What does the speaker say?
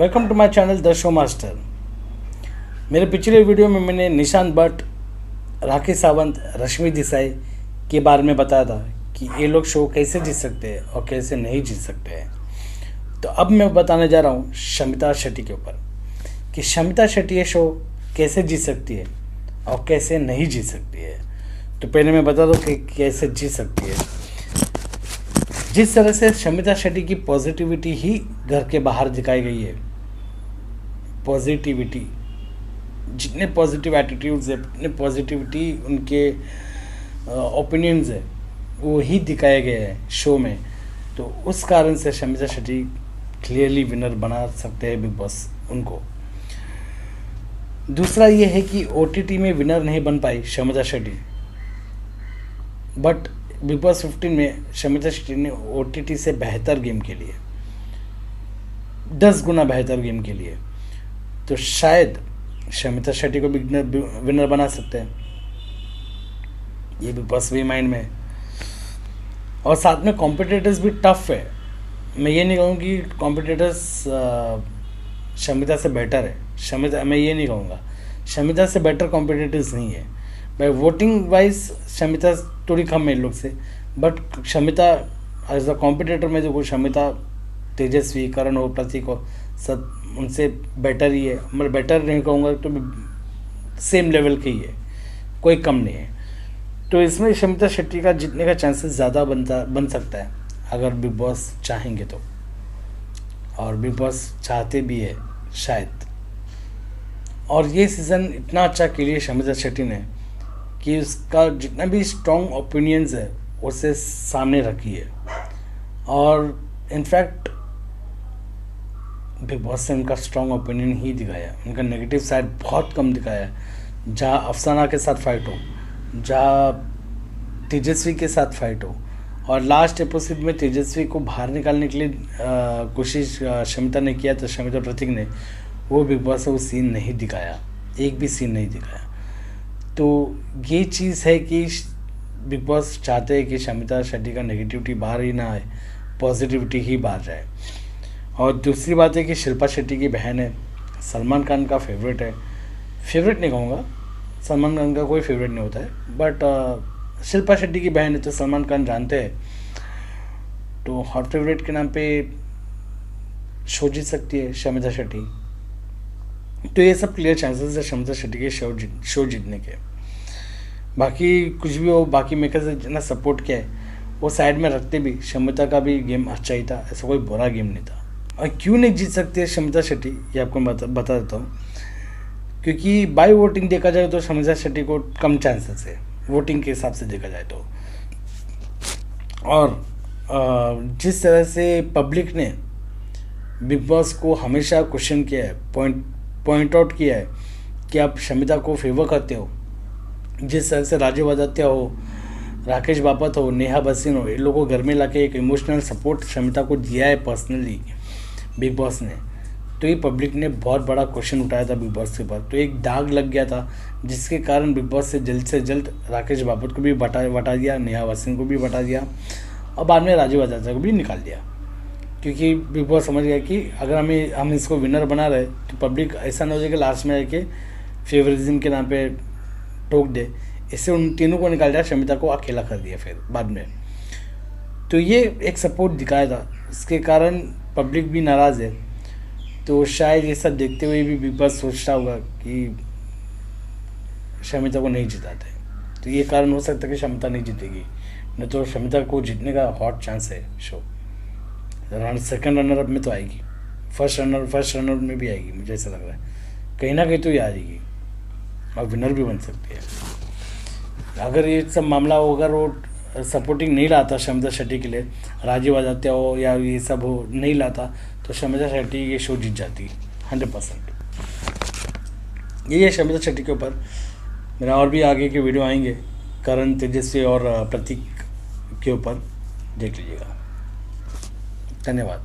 Welcome to my channel the show master. मेरे पिछले video में मैंने निशांत भट्ट, राकेश सावंत, रश्मि देसाई के बारे में बताया था कि ये लोग शो कैसे जीत सकते हैं और कैसे नहीं जीत सकते हैं। तो अब मैं बताने जा रहा हूँ शमिता शेट्टी के ऊपर कि शमिता शेट्टी ये शो कैसे जीत सकती है और कैसे नहीं जीत सकती है। तो पहले मैं बता दूँ कि कैसे जीत सकती है। जिस तरह से शमिता शेट्टी की पॉजिटिविटी ही घर के बाहर दिखाई गई है, पॉजिटिविटी, जितने पॉजिटिव एटीट्यूड्स है, जितने पॉजिटिविटी उनके ओपिनियंस है, वो ही दिखाए गए हैं शो में। तो उस कारण से शमिता शेट्टी क्लियरली विनर बना सकते हैं बिग बॉस उनको। दूसरा ये है कि ओटीटी में विनर नहीं बन पाई शमिता शेट्टी, बट बिग बॉस 15 में शमिता शेट्टी ने ओटीटी से बेहतर गेम के लिए, 10 गुना बेहतर गेम के लिए, तो शायद शमिता शेट्टी को विनर बना सकते हैं। ये बिग बॉस भी माइंड में है। और साथ में कॉम्पिटिटर्स भी टफ है। मैं ये नहीं कहूँ कि कॉम्पिटिटर्स शमिता से बेटर है। मैं ये नहीं कहूँगा शमिता से बेटर कॉम्पिटिटर्स नहीं है। भाई वोटिंग वाइज शमिता थोड़ी कम है इन लोग से, but Shamita as a competitor में देखो, शमिता, तेजस्वी, करण और प्रतीक को सब उनसे बेटर ही है। मतलब बेटर नहीं कहूँगा तो सेम लेवल के ही है, कोई कम नहीं है। तो इसमें शमिता शेट्टी का जीतने का चांसेस ज़्यादा बन सकता है अगर बिग बॉस चाहेंगे तो, और बिग बॉस चाहते भी है शायद। और ये सीज़न इतना अच्छा खेली है शमिता शेट्टी ने कि उसका जितना भी स्ट्रॉन्ग ओपिनियंस है उसे सामने रखी है। और इनफैक्ट बिग बॉस से उनका स्ट्रॉन्ग ओपिनियन ही दिखाया, उनका नेगेटिव साइड बहुत कम दिखाया। जहाँ अफसाना के साथ फाइट हो, जहाँ तेजस्वी के साथ फाइट हो, और लास्ट एपिसोड में तेजस्वी को बाहर निकालने के लिए कोशिश शमिता ने किया था, शमिता प्रतीक ने, वो बिग बॉस से वो सीन नहीं दिखाया, एक भी सीन नहीं दिखाया। तो ये चीज़ है कि बिग बॉस चाहते हैं कि शमिता शेट्टी का नेगेटिविटी बाहर ही ना आए, पॉजिटिविटी ही बाहर जाए। और दूसरी बात है कि शिल्पा शेट्टी की बहन है, सलमान खान का फेवरेट है। फेवरेट नहीं कहूँगा, सलमान खान का कोई फेवरेट नहीं होता है, बट शिल्पा शेट्टी की बहन है तो सलमान खान जानते हैं, तो हॉट फेवरेट के नाम पे शो जीत सकती है शमिता शेट्टी। तो ये सब क्लियर चांसेस है शमिता शेट्टी के शो जीतने के। बाकी कुछ भी हो, बाकी मेकर्स ने जितना सपोर्ट किया है वो साइड में रखते भी शमिता का भी गेम अच्छा ही था, ऐसा कोई बुरा गेम नहीं था। और क्यों नहीं जीत सकती है शमिता शेट्टी, ये आपको बता देता हूँ। क्योंकि बाय वोटिंग देखा जाए तो शमिता शेट्टी को कम चांसेस है, वोटिंग के हिसाब से देखा जाए तो। और जिस तरह से पब्लिक ने बिग बॉस को हमेशा क्वेश्चन किया है, पॉइंट आउट किया है कि आप शमिता को फेवर करते हो, जिस तरह से राजू बजात्या हो, राकेश बापत हो, नेहा भसीन हो, इन लोगों को घर में लाके एक इमोशनल सपोर्ट शमिता को दिया है पर्सनली बिग बॉस ने, तो ये पब्लिक ने बहुत बड़ा क्वेश्चन उठाया था बिग बॉस के ऊपर। तो एक दाग लग गया था, जिसके कारण बिग बॉस से जल्द राकेश बापत को भी बटा दिया, नेहा भसीन को भी बटा दिया, और बाद में राजू बजात्या को भी निकाल दिया। क्योंकि बिग बॉस समझ गया कि अगर हम इसको विनर बना रहे तो पब्लिक ऐसा ना हो जाए कि लास्ट में आके फेवरिज्म के नाम पे टोक दे। इससे उन तीनों को निकाल दिया, शमिता को अकेला कर दिया फिर बाद में। तो ये एक सपोर्ट दिखाया था, इसके कारण पब्लिक भी नाराज़ है। तो शायद ये सब देखते हुए भी बिग बॉस सोचता होगा कि शमिता को नहीं जिताते, तो ये कारण हो सकता है कि शमिता नहीं जीतेगी, नहीं तो शमिता को जीतने का हॉट चांस है शो। सेकंड रनर अप में तो आएगी, फर्स्ट रनर में भी आएगी, मुझे ऐसा लग रहा है कहीं ना कहीं तो ये आ जाएगी और विनर भी बन सकती है। अगर ये सब मामला हो, अगर वो सपोर्टिंग नहीं लाता शमिता शेट्टी के लिए, राजू बजात्या हो या ये सब हो नहीं लाता, तो शमिता शेट्टी ये शो जीत जाती 100%। ये है शमिता शेट्टी के ऊपर। मेरा और भी आगे के वीडियो आएंगे करण, तेजस्वी और प्रतीक के ऊपर, देख लीजिएगा। धन्यवाद।